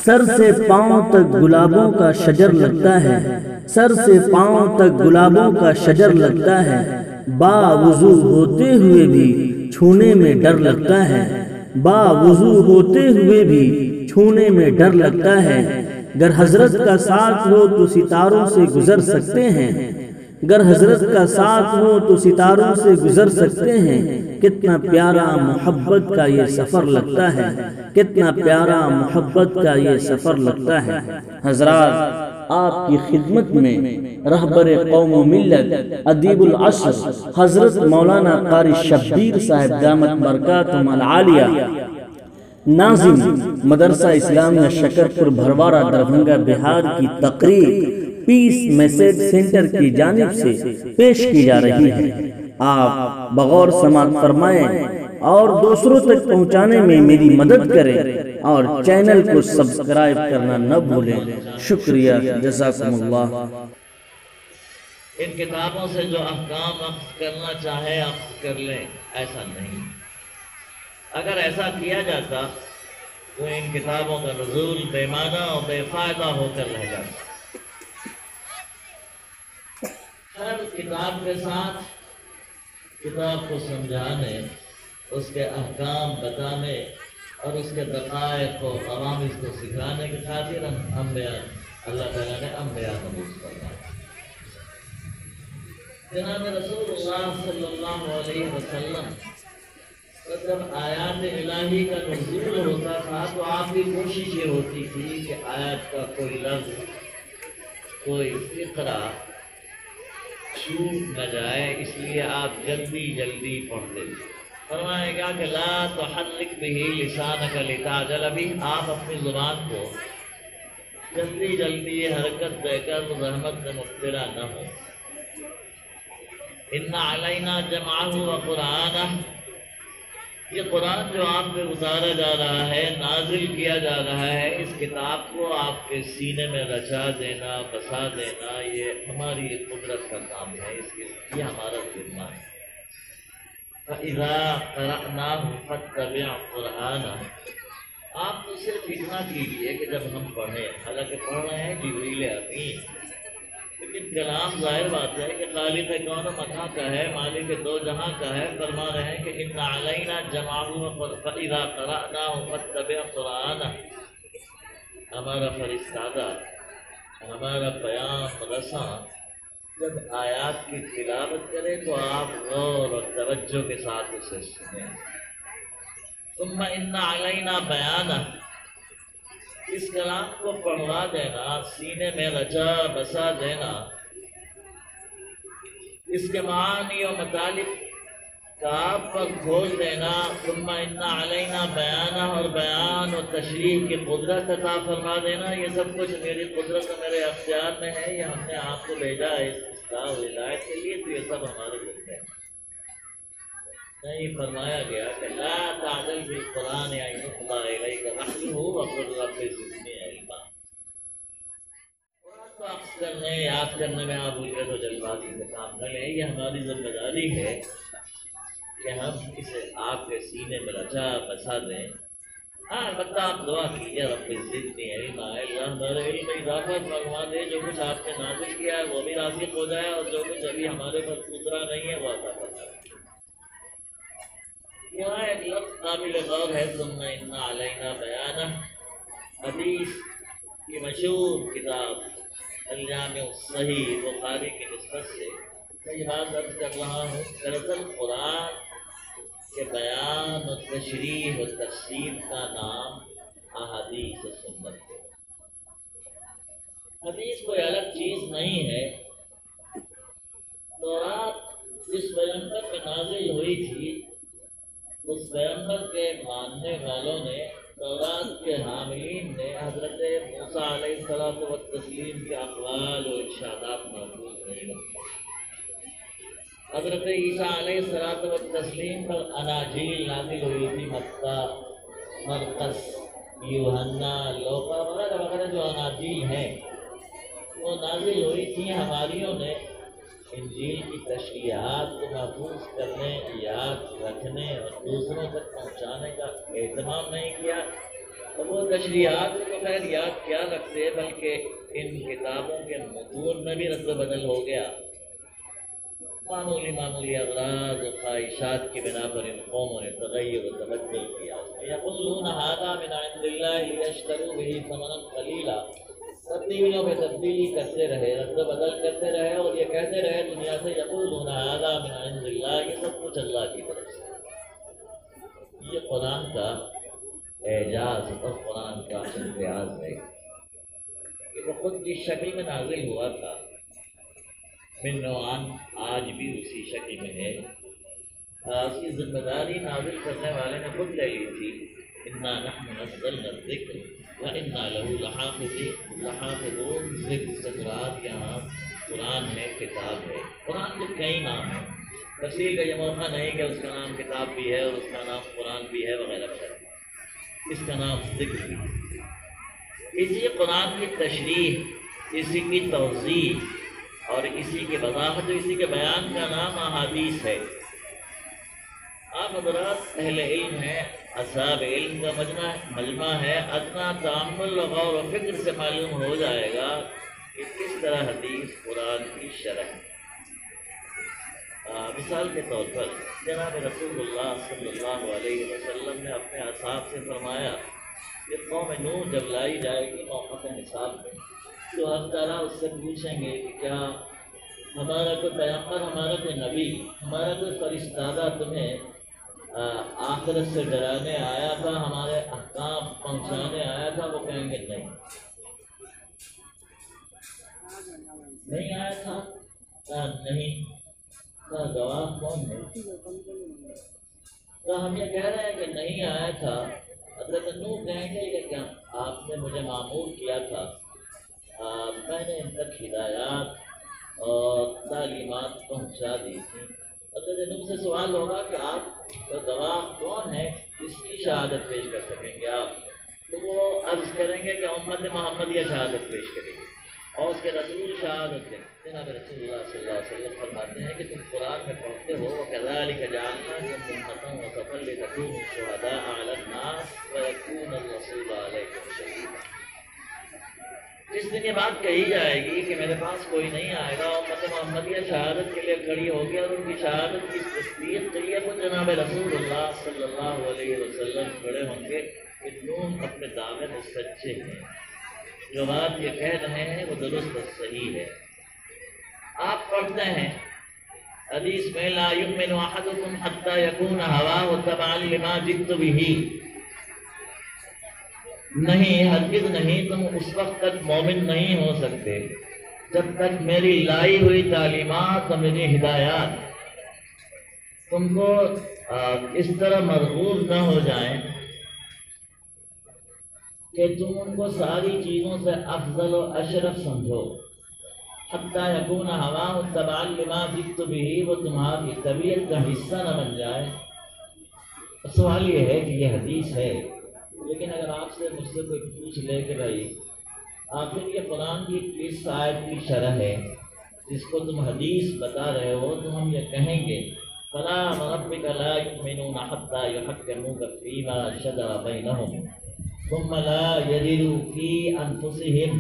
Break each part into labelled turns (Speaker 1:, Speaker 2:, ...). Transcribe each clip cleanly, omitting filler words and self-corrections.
Speaker 1: سر سے پاؤں تک گلابوں کا شجر لگتا ہے، سر سے پاؤں تک گلابوں کا شجر لگتا ہے، با وضو ہوتے ہوئے بھی چھونے میں ڈر لگتا ہے، با وضو ہوتے ہوئے بھی چھونے میں ڈر لگتا ہے۔ گر حضرت کا ساتھ ہو تو ستاروں سے گزر سکتے ہیں، گر حضرت کا ساتھ ہو تو ستاروں سے گزر سکتے ہیں۔ کتنا پیارا محبت کا یہ سفر لگتا ہے، کتنا پیارا محبت کا یہ سفر لگتا ہے۔ حضرات، آپ کی خدمت میں رہبر قوم و ملت ادیب العصر حضرت مولانا قاری شبیر صاحب دامت برکاتہم العالیہ، ناظم مدرسہ اسلامیہ شکرپور بھروارہ دربھنگا بہار کی تقریر پیس میسج سینٹر کی جانب سے پیش کی جا رہی ہے۔ آپ بغور سماعت فرمائیں اور دوسروں تک پہنچانے میں میری مدد کریں اور چینل کو سبسکرائب کرنا نہ بھولیں۔ شکریہ، جزاکم اللہ۔
Speaker 2: ان کتابوں سے جو احکام اخذ کرنا چاہے اخذ کر لیں، ایسا نہیں۔ اگر ایسا کیا جاتا تو ان کتابوں کا نزول بے معنی اور بے فائدہ ہو کر رہ جاتا۔ ہر کتاب کے ساتھ کتاب کو سمجھانے، اس کے احکام بتانے اور اس کے دقائق کو عوام اس کو سکھانے کی خاطر اللہ تعالیٰ نے انبیاء مبعوث فرمایا۔ جناب رسول اللہ صلی اللہ علیہ وسلم جب آیات الہی کا نزول ہوتا تھا تو آپ کی کوشش یہ ہوتی تھی کہ آیات کا کوئی لفظ، کوئی فقرہ چھوٹ نہ جائے، اس لیے آپ جلدی جلدی پڑھتے تھے۔ فرمایا گیا کہ لا تحرک بہ لسانک لتعجل بہ، آپ اپنی زبان کو جلدی جلدی حرکت دے کر زحمت میں مبتلا نہ ہو۔ ان علینا جمعہ وقرآنہ، یہ قرآن جو آپ پہ اتارا جا رہا ہے، نازل کیا جا رہا ہے، اس کتاب کو آپ کے سینے میں رچا دینا، بسا دینا، یہ ہماری قدرت کا کام ہے، یہ ہمارا ذمہ ہے۔ فَإِذَا قَرَأْنَاهُ فَاتَّبِعْ قُرْآنَهُ، آپ تو صرف اتنا کیجئے کہ جب ہم پڑھیں، حالانکہ پڑھ رہے ہیں جبریل امین، لیکن کلام ظاہر بات ہے کہ خالق کون و مکان کا ہے، مالک دو جہاں کا ہے۔ فرما رہے ہیں کہ ان علینا جمعہ فاذا قرأناه فاتبع قرآنہ، ہمارا فرستادہ، ہمارا پیام رساں جب آیات کی تلاوت کرے تو آپ غور اور توجہ کے ساتھ اسے سنیں۔ ثم ان علینا بیانہ، اس کلام کو پڑھوا دینا، سینے میں رچا بسا دینا، اس کے معنی و مطالب کتاب پر کھول دینا۔ ثم ان علینا بیانہ، اور بیان و تشریح کی قدرت عطا فرما دینا۔ یہ سب کچھ میری قدرت و میرے اختیار میں ہے، یہ ہم نے آپ کو بھیجا ہے اس اصلاح و ہدایت کے لیے، تو یہ سب ہمارے ذمہ ہے۔ نہیں فرمایا گیا کہ لا تعجل بالقرآن ان یقضی الیک وحیہ وقل رب زدنی علما، قرآن کو اخذ کرنے، یاد کرنے میں آپ اجرت و جلدبازی سے کام نہ لیں۔ یہ ہماری ذمہ داری ہے کہ ہم اسے آپ کے سینے میں رچا بسا دیں۔ ہاں البتہ آپ دعا کیجیے رب زدنی علما، اللہ میرے علم میں اضافہ فرما دے، جو کچھ آپ نے نازل کیا ہے وہ بھی راسخ ہو جائے، اور جو کچھ ابھی ہمارے پر اترا نہیں ہے وہ عطا فرما دے۔ یہاں ایک لفظ قابل غور ہے، ثم ان علینا بیانہ، حدیث کی مشہور کتاب الجامع الصحیح بخاری کی نسبت سے میں یہ بات عرض کر رہا ہوں، دراصل قرآن کے بیان و تشریح و تفسیر کا نام احادیث و سنت ہے۔ حدیث کوئی الگ چیز نہیں ہے۔ تورات جس پیغمبر پہ نازل ہوئی تھی، اس پیغمبر کے ماننے والوں نے، تورات کے حاملین نے حضرت موسیٰ علیہ السلام و تسلیم کے اقوال و ارشادات محفوظ نہیں رکھے۔ حضرت عیسیٰ علیہ السلام و تسلیم پر اناجیل نازل ہوئی تھی، متی، مرقس، یوحنا، لوقا وغیرہ وغیرہ جو اناجیل ہیں وہ نازل ہوئی تھی۔ ہماریوں نے انجیل کی تشریحات کو محفوظ کرنے، یاد رکھنے اور دوسروں تک پہنچانے کا اہتمام نہیں کیا، تو وہ تشریحات کو خیر یاد کیا رکھتے، بلکہ ان کتابوں کے متون میں بھی رد و بدل ہو گیا۔ معمولی اغراض و خواہشات کی بنا پر ان قوموں نے تغیر و تبدل کیا۔ یقولون ھذا من عند اللہ لیشتروا بہ ثمنا قلیلا، تبدیلیوں پہ تبدیلی کرتے رہے، رد و بدل کرتے رہے، اور یہ کہتے رہے دنیا سے یقولون ھذا من عند اللہ، یہ سب کچھ اللہ کی طرف سے۔ یہ قرآن کا اعجاز اور قرآن کا امتیاز ہے کہ وہ خود جس شکل میں نازل ہوا تھا من نوعان آج بھی اسی شکل میں ہے۔ اسی ذمہ داری نازل کرنے والے نے خود لے لی تھی، انا نحن نزلنا الذکر وانا لہ لحافظون۔ ذکر سے مراد یہاں قرآن میں کتاب ہے۔ قرآن کے کئی نام ہیں، تفصیل کا یہ موقع نہیں کہ اس کا نام کتاب بھی ہے اور اس کا نام قرآن بھی ہے وغیرہ وغیرہ، اس کا نام ذکر بھی ہے۔ اسی قرآن کی تشریح، اسی کی توضیح اور اسی کی وضاحت، اسی کے بیان کا نام احادیث ہے۔ آپ حضرات اہل علم ہیں، اصحاب علم کا مجمع ہے، ادنا تأمل و غور و فکر سے معلوم ہو جائے گا کہ کس طرح حدیث قرآن کی شرح ہے۔ مثال کے طور پر جناب رسول اللہ صلی اللہ علیہ وسلم نے اپنے اصحاب سے فرمایا کہ قوم نوح جب لائی جائے گی موقف حساب میں، تو ہم تعالیٰ اس سے پوچھیں گے کہ کیا ہمارا کوئی پیغمبر، ہمارا کوئی نبی، ہمارا کوئی فرشتہ تمہیں آخرت سے ڈرانے آیا تھا، ہمارے احکام پہنچانے آیا تھا؟ وہ کہیں گے نہیں آیا تھا۔ نہیں، گواہ کون ہے؟ تو ہم یہ کہہ رہے ہیں کہ نہیں آیا تھا۔ حضرت نوح کہیں گے کہ کیا آپ نے مجھے معمور کیا تھا، میں نے ان تک ہدایات اور تعلیمات پہنچا دی تھی۔ حضرت نوح سے سوال ہوگا کہ آپ کا گواہ کون ہے، اس کی شہادت پیش کر سکیں گے آپ؟ تو وہ عرض کریں گے کہ امت محمد یہ شہادت پیش کرے گی اور اس کے رسول شہادت دیں۔ جناب رسول اللہ صلی اللہ علیہ وسلم فرماتے ہیں کہ تم قرآن میں پڑھتے ہو وَكَذَلِكَ جَعَلْنَاكُمْ أُمَّةً وَسَطًا لِتَكُونُوا شُهَدَاءَ عَلَى النَّاسِ وَيَكُونَ الرَّسُولُ عَلَيْكُمْ شَهِيدًا۔ جس دن یہ بات کہی جائے گی کہ میرے پاس کوئی نہیں آئے گا، امت محمدیہ شہادت کے لیے کھڑی ہوگی اور ان کی شہادت کی تصدیق کے لیے خود جناب رسول اللہ صلی اللہ علیہ وسلم کھڑے ہوں گے کہ نوح اپنے دعوے میں سچے ہیں، جو بات یہ کہہ رہے ہیں وہ درست اور صحیح ہے۔ آپ پڑھتے ہیں حدیث میں لا یؤمن احدکم حتی یکون ہواہ تبعا لما جئت بہ، نہیں ہرگز نہیں، تم اس وقت تک مومن نہیں ہو سکتے جب تک میری لائی ہوئی تعلیمات اور میری ہدایات تم کو اس طرح مرغوب نہ ہو جائیں کہ تم ان کو ساری چیزوں سے افضل و اشرف سمجھو۔ حتی یکون ہواہ تبعا لما جئت بہ، وہ تمہاری طبیعت کا حصہ نہ بن جائے۔ سوال یہ ہے کہ یہ حدیث ہے، لیکن اگر آپ سے مجھ سے کوئی پوچھ لے کہ بھائی آخر یہ قرآن کی کس آیت کی شرح ہے جس کو تم حدیث بتا رہے ہو، تو ہم یہ کہیں گے فَلَا وَرَبِّكَ لَا يُؤْمِنُونَ حَتَّى يُحَكِّمُوكَ فِي مَا شَجَرَ بَيْنَهُمْ ثُمَّ لَا يَجِدُوا فِي أَنفُسِهِمْ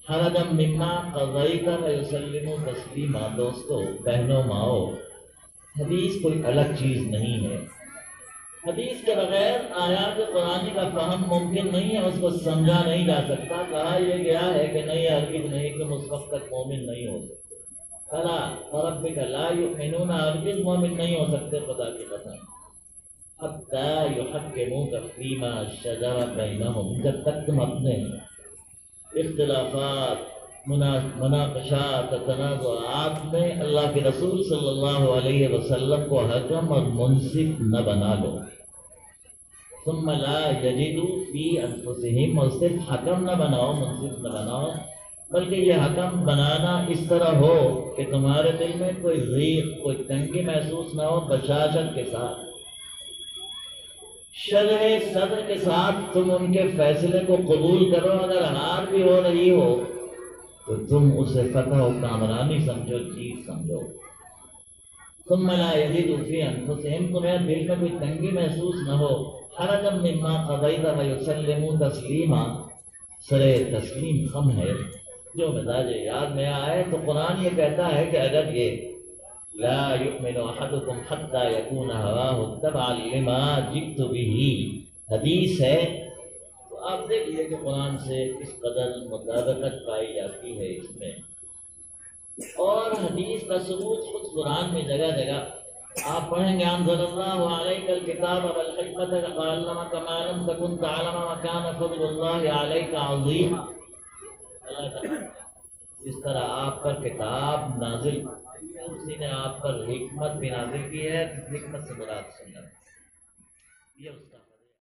Speaker 2: حَرَجًا مِّمَّا قَضَيْتَ وَيُسَلِّمُوا تَسْلِيمًا۔ دوستو، بہنوں، ماؤں، حدیث کوئی الگ چیز نہیں ہے۔ حدیث کے بغیر آیات قرآنی کا فہم ممکن نہیں ہے، اس کو سمجھا نہیں جا سکتا۔ کہا یہ گیا ہے کہ نہیں ہرگز نہیں، تم اس وقت تک مومن نہیں ہو سکتے۔ فَلَا وَرَبِّكَ لَا يُؤْمِنُونَ، ہرگز مومن نہیں ہو سکتے خدا کی قسم، حَتَّى يُحَكِّمُوكَ فِي مَا شَجَرَ بَيْنَهُمْ، جب تک تم اپنے اختلافات، مناقشات، تنازعات میں اللہ کے رسول صلی اللہ علیہ وسلم کو حکم اور منصف نہ بنا لو۔ ثم لا يجدوا في انفسهم، اور صرف حکم نہ بناؤ، منصف نہ بناؤ، بلکہ یہ حکم بنانا اس طرح ہو کہ تمہارے دل میں کوئی ضیق، کوئی تنگی محسوس نہ ہو، بشاشت کے ساتھ، شرح صدر کے ساتھ تم ان کے فیصلے کو قبول کرو۔ اگر ہار بھی ہو رہی ہو تو تم اسے فتح و کامرانی سمجھو، چیز سمجھو۔ ثم لا يجدوا في انفسهم، تمہیں دل میں کوئی تنگی محسوس نہ ہو حرجا مما قضیت ویسلموا تسلیما، سرے تسلیم خم ہے جو مزاج یاد میں آئے. تو قرآن یہ کہتا ہے کہ اگر یہ لا یؤمن احدکم حتی یکون ہواہ تبعا لما جئت بہ حدیث ہے، تو آپ دیکھیے کہ قرآن سے کس قدر مطابقت پائی جاتی ہے اس میں. اور حدیث کا ثبوت خود قرآن میں جگہ جگہ آپ پڑھیں گے. انزل اللہ علیک الکتاب والحکمۃ وعلمک ما لم تکن تعلم وکان فضل اللہ علیک عظیما. اللہ تعالیٰ جس طرح آپ پر کتاب نازل کی، اسی نے آپ پر حکمت بھی نازل کی ہے. حکمت سے مراد سنت، یہ اس کا